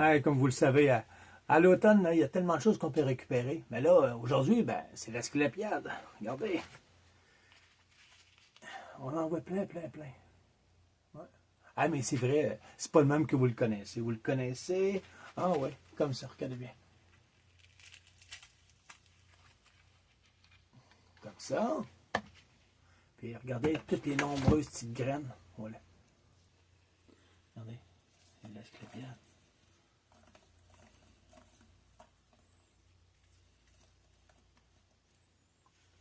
Ouais, comme vous le savez, à l'automne, là, il y a tellement de choses qu'on peut récupérer. Mais là, aujourd'hui, ben, c'est l'Asclépiade. Regardez, on en voit plein, plein, plein. Ouais. Ah, mais c'est vrai, c'est pas le même que vous le connaissez. Vous le connaissez. Ah ouais, comme ça, regardez bien. Comme ça. Puis regardez toutes les nombreuses petites graines. Voilà. Regardez, c'est l'Asclépiade.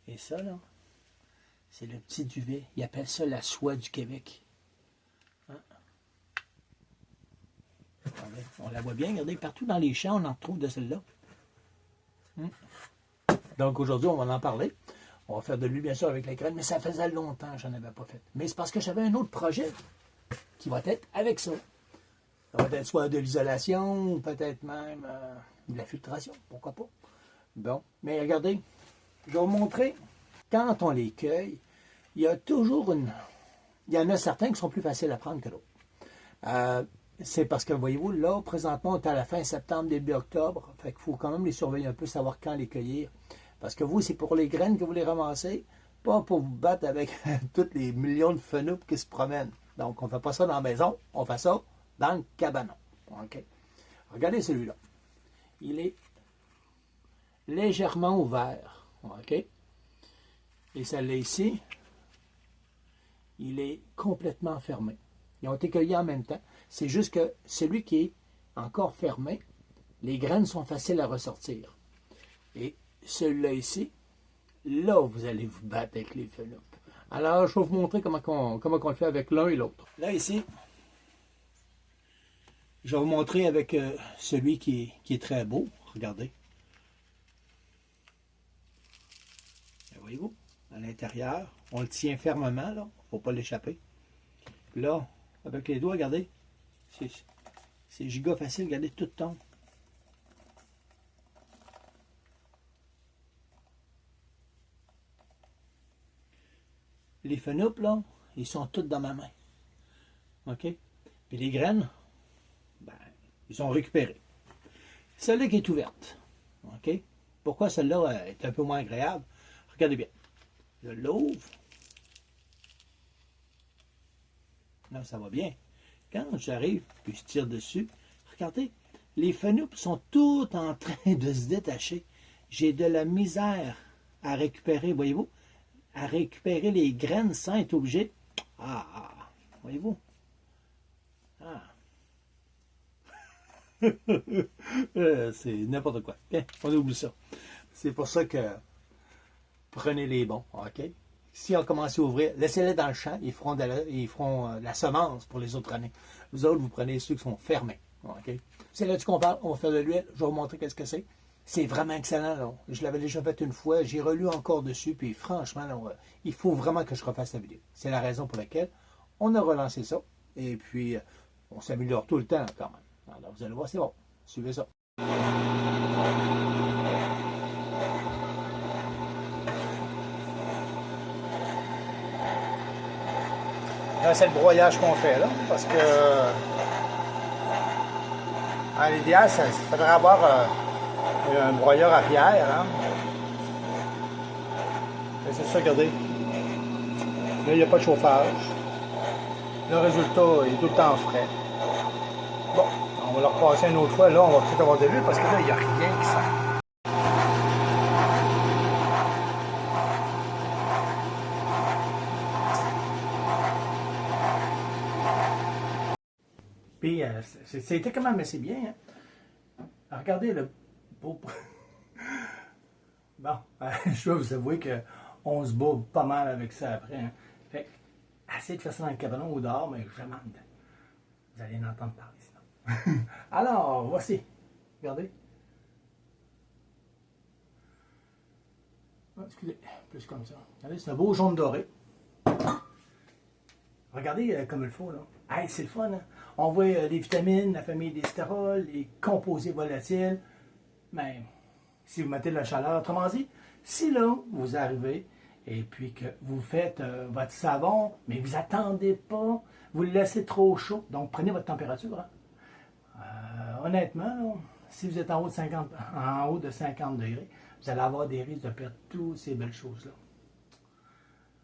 Et ça, là, c'est le petit duvet. Ils appellent ça la soie du Québec. Hein? Regardez, on la voit bien, regardez, partout dans les champs, on en retrouve de celle-là. Donc aujourd'hui, on va en parler. On va faire de l'huile, bien sûr, avec les graines, mais ça faisait longtemps que je n'en avais pas fait. Mais c'est parce que j'avais un autre projet qui va être avec ça. Ça va être soit de l'isolation, ou peut-être même de la filtration, pourquoi pas. Bon, mais regardez, je vais vous montrer, quand on les cueille, il y a toujours une... Il y en a certains qui sont plus faciles à prendre que d'autres. C'est parce que, voyez-vous, là, présentement, on est à la fin septembre, début octobre. Fait qu'il faut quand même les surveiller un peu, savoir quand les cueillir. Parce que vous, c'est pour les graines que vous les ramassez, pas pour vous battre avec tous les millions de fenoups qui se promènent. Donc, on ne fait pas ça dans la maison, on fait ça dans le cabanon. OK? Regardez celui-là. Il est légèrement ouvert. OK? Et celle-là ici, il est complètement fermé. Ils ont été cueillis en même temps. C'est juste que celui qui est encore fermé, les graines sont faciles à ressortir. Et celui-là ici, là, vous allez vous battre avec les fenoups. Alors, je vais vous montrer comment on le fait avec l'un et l'autre. Là, ici, je vais vous montrer avec celui qui est très beau. Regardez. Voyez-vous, à l'intérieur, on le tient fermement, là. Il ne faut pas l'échapper. Là, avec les doigts, regardez, c'est giga facile, regardez, tout tombe. Les fenoups, là, ils sont tous dans ma main. OK? Puis les graines, ben, ils sont récupérées. Celle-là qui est ouverte. OK? Pourquoi celle-là est un peu moins agréable? Regardez bien. Je l'ouvre. Là, ça va bien. Quand j'arrive, puis je tire dessus, regardez, les fenoups sont tous en train de se détacher. J'ai de la misère à récupérer, voyez-vous, à récupérer les graines sans être obligé. Voyez-vous? C'est n'importe quoi. Bien, on oublie ça. C'est pour ça que prenez les bons, OK? Si on commence à ouvrir, laissez-les dans le champ, ils feront de la semence pour les autres années. Vous autres, vous prenez ceux qui sont fermés, OK? C'est là-dessus qu'on parle, on va faire de l'huile, je vais vous montrer qu'est-ce que c'est. C'est vraiment excellent, là. Je l'avais déjà fait une fois, j'ai relu encore dessus, puis franchement, là, il faut vraiment que je refasse la vidéo. C'est la raison pour laquelle on a relancé ça, et puis on s'améliore tout le temps quand même. Alors vous allez voir, c'est bon. Suivez ça. Là, c'est le broyage qu'on fait, là, parce que à l'idéal, il faudrait avoir un broyeur à pierre. Hein. C'est ça, regardez. Là, il n'y a pas de chauffage. Le résultat est tout le temps frais. Bon, on va le repasser une autre fois. Là, on va peut-être avoir de l'huile parce que là, il n'y a rien qui sert. Puis, c'était quand même assez bien. Hein? Alors, regardez le beau... Bon, je dois vous avouer qu'on se bat pas mal avec ça après. Hein? Fait essayez de faire ça dans le cabanon ou dehors, mais jamais en dedans. Vous allez en entendre parler sinon. Alors, voici. Regardez. Oh, excusez, plus comme ça. Regardez, c'est un beau jaune doré. Regardez comme il faut, là. Hey, c'est le fun, hein? On voit les vitamines, la famille des stérols, les composés volatiles. Mais si vous mettez de la chaleur, autrement dit, si là, vous arrivez et puis que vous faites votre savon, mais vous attendez pas, vous le laissez trop chaud, donc prenez votre température. Hein? honnêtement, là, si vous êtes en haut de 50 degrés, vous allez avoir des risques de perdre toutes ces belles choses-là.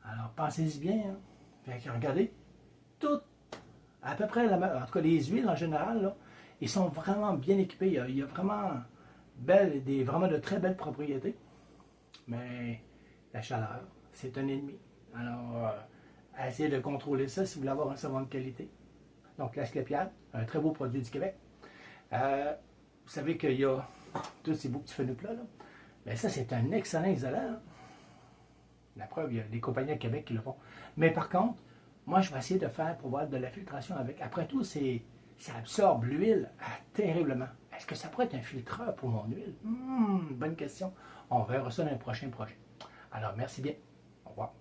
Alors, pensez-y bien. Hein. Fait que regardez, toutes, à peu près, en tout cas les huiles en général, là, ils sont vraiment bien équipés. Il y a vraiment, vraiment de très belles propriétés. Mais la chaleur, c'est un ennemi. Alors, essayez de contrôler ça si vous voulez avoir un savon de qualité. Donc, l'Asclépiade, un très beau produit du Québec. Vous savez qu'il y a tous ces beaux petits fenouils-là. Là. Mais ça, c'est un excellent isolant. Hein. La preuve, il y a des compagnies à Québec qui le font. Mais par contre, moi, je vais essayer de faire pour voir de la filtration avec. Après tout, ça absorbe l'huile terriblement. Est-ce que ça pourrait être un filtreur pour mon huile? Bonne question. On verra ça dans un prochain projet. Alors, merci bien. Au revoir.